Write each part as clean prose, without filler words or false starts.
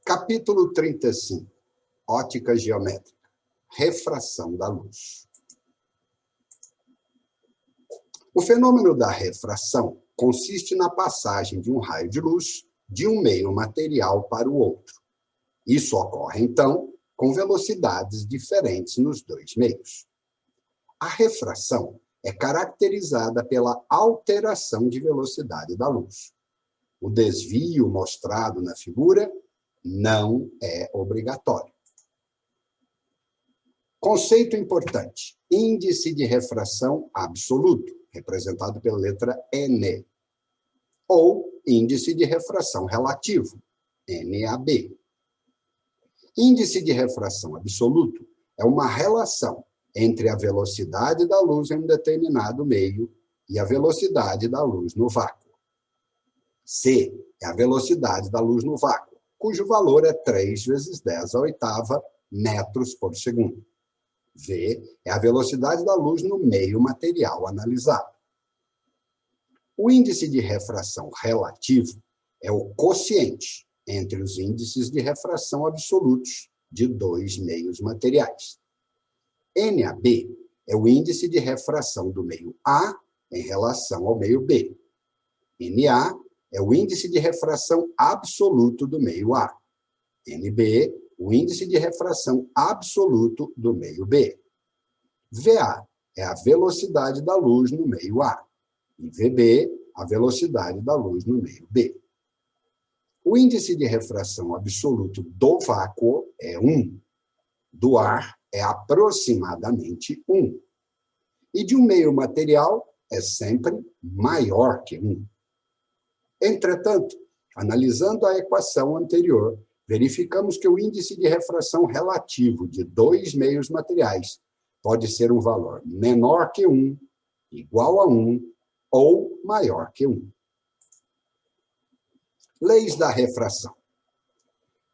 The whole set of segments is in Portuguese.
Capítulo 35. Ótica geométrica. Refração da luz. O fenômeno da refração consiste na passagem de um raio de luz de um meio material para o outro. Isso ocorre, então, com velocidades diferentes nos dois meios. A refração é caracterizada pela alteração de velocidade da luz. O desvio mostrado na figura não é obrigatório. Conceito importante: índice de refração absoluto, representado pela letra N, ou índice de refração relativo, NAB. Índice de refração absoluto é uma relação entre a velocidade da luz em um determinado meio e a velocidade da luz no vácuo. C é a velocidade da luz no vácuo, cujo valor é 3 vezes 10 à oitava metros por segundo. V é a velocidade da luz no meio material analisado. O índice de refração relativo é o quociente entre os índices de refração absolutos de dois meios materiais. NAB é o índice de refração do meio A em relação ao meio B. NA é o índice de refração absoluto do meio A. NB, o índice de refração absoluto do meio B. VA é a velocidade da luz no meio A. E VB, a velocidade da luz no meio B. O índice de refração absoluto do vácuo é 1. Do ar é aproximadamente 1. E de um meio material é sempre maior que 1. Entretanto, analisando a equação anterior, verificamos que o índice de refração relativo de dois meios materiais pode ser um valor menor que 1, igual a 1 ou maior que 1. Leis da refração.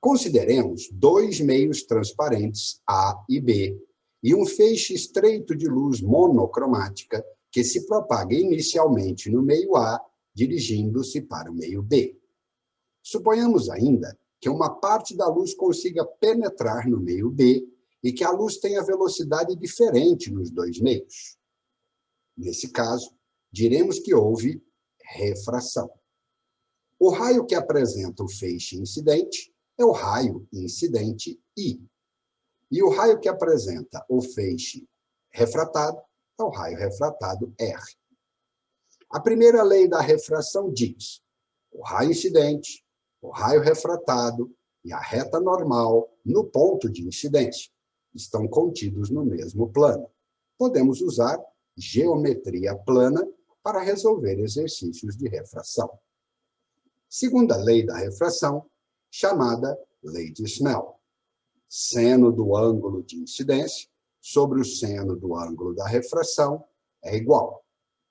Consideremos dois meios transparentes, A e B, e um feixe estreito de luz monocromática que se propaga inicialmente no meio A, dirigindo-se para o meio B. Suponhamos ainda que uma parte da luz consiga penetrar no meio B e que a luz tenha velocidade diferente nos dois meios. Nesse caso, diremos que houve refração. O raio que apresenta o feixe incidente é o raio incidente I. E o raio que apresenta o feixe refratado é o raio refratado R. A primeira lei da refração diz: o raio incidente, o raio refratado e a reta normal no ponto de incidência estão contidos no mesmo plano. Podemos usar geometria plana para resolver exercícios de refração. Segunda lei da refração, chamada lei de Snell. Seno do ângulo de incidência sobre o seno do ângulo da refração é igual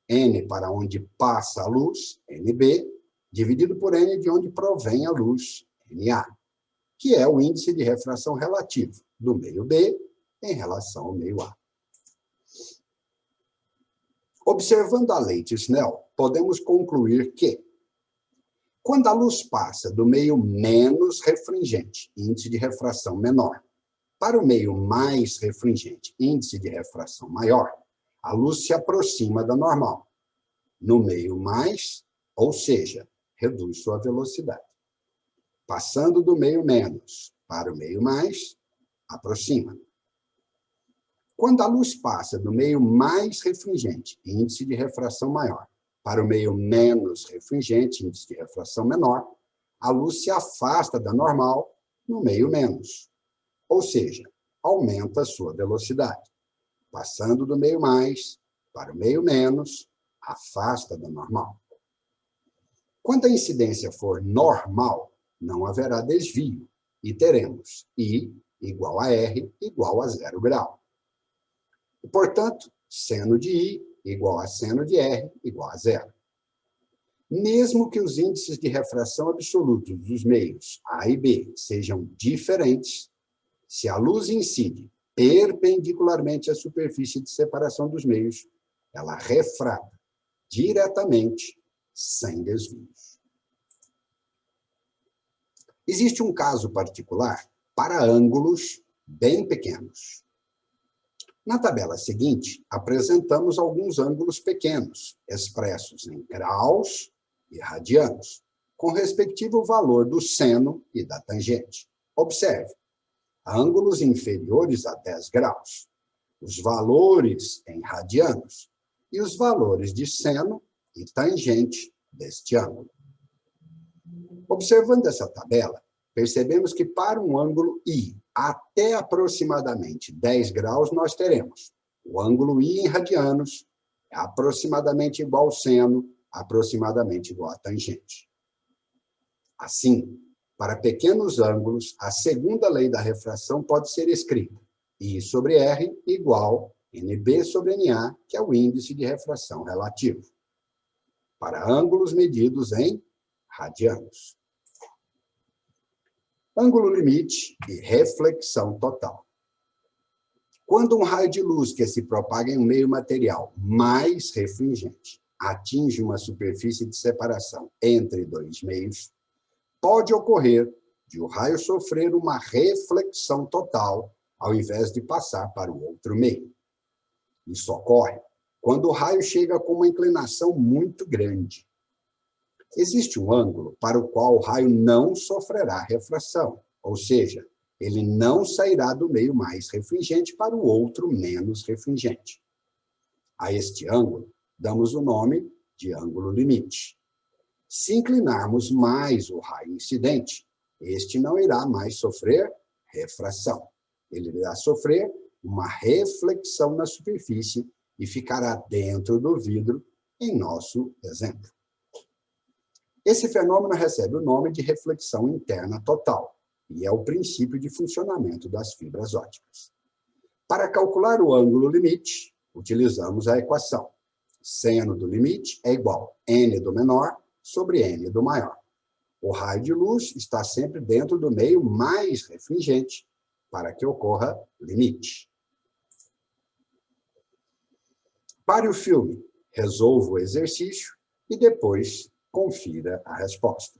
N para onde passa a luz, NB, dividido por N de onde provém a luz, NA, que é o índice de refração relativo do meio B em relação ao meio A. Observando a lei de Snell, podemos concluir que, quando a luz passa do meio menos refringente, índice de refração menor, para o meio mais refringente, índice de refração maior, a luz se aproxima da normal. No meio mais, ou seja, reduz sua velocidade. Passando do meio menos para o meio mais, aproxima. Quando a luz passa do meio mais refringente, índice de refração maior, para o meio menos refringente, índice de refração menor, a luz se afasta da normal no meio menos, ou seja, aumenta a sua velocidade. Passando do meio mais para o meio menos, afasta da normal. Quando a incidência for normal, não haverá desvio e teremos I igual a R igual a 0 grau. E, portanto, seno de I igual a seno de R igual a 0. Mesmo que os índices de refração absolutos dos meios A e B sejam diferentes, se a luz incide perpendicularmente à superfície de separação dos meios, ela refrata diretamente, sem desvios. Existe um caso particular para ângulos bem pequenos. Na tabela seguinte, apresentamos alguns ângulos pequenos, expressos em graus e radianos, com respectivo valor do seno e da tangente. Observe, ângulos inferiores a 10 graus, os valores em radianos e os valores de seno e tangente deste ângulo. Observando essa tabela, percebemos que para um ângulo I até aproximadamente 10 graus, nós teremos o ângulo I em radianos, aproximadamente igual ao seno, aproximadamente igual à tangente. Assim, para pequenos ângulos, a segunda lei da refração pode ser escrita: I sobre R igual NB sobre NA, que é o índice de refração relativo, para ângulos medidos em radianos. Ângulo limite e reflexão total. Quando um raio de luz que se propaga em um meio material mais refringente atinge uma superfície de separação entre dois meios, pode ocorrer de o raio sofrer uma reflexão total ao invés de passar para o outro meio. Isso ocorre quando o raio chega com uma inclinação muito grande. Existe um ângulo para o qual o raio não sofrerá refração, ou seja, ele não sairá do meio mais refringente para o outro menos refringente. A este ângulo, damos o nome de ângulo limite. Se inclinarmos mais o raio incidente, este não irá mais sofrer refração. Ele irá sofrer uma reflexão na superfície e ficará dentro do vidro, em nosso exemplo. Esse fenômeno recebe o nome de reflexão interna total e é o princípio de funcionamento das fibras ópticas. Para calcular o ângulo limite, utilizamos a equação. Seno do limite é igual a n do menor sobre n do maior. O raio de luz está sempre dentro do meio mais refringente para que ocorra limite. Pare o filme, resolva o exercício e depois confira a resposta.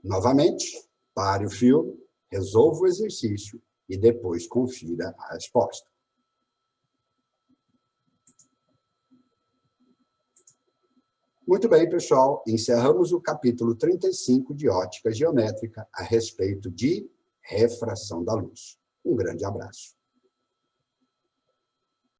Novamente, pare o filme, resolva o exercício e depois confira a resposta. Muito bem, pessoal, encerramos o capítulo 35 de ótica geométrica a respeito de refração da luz. Um grande abraço.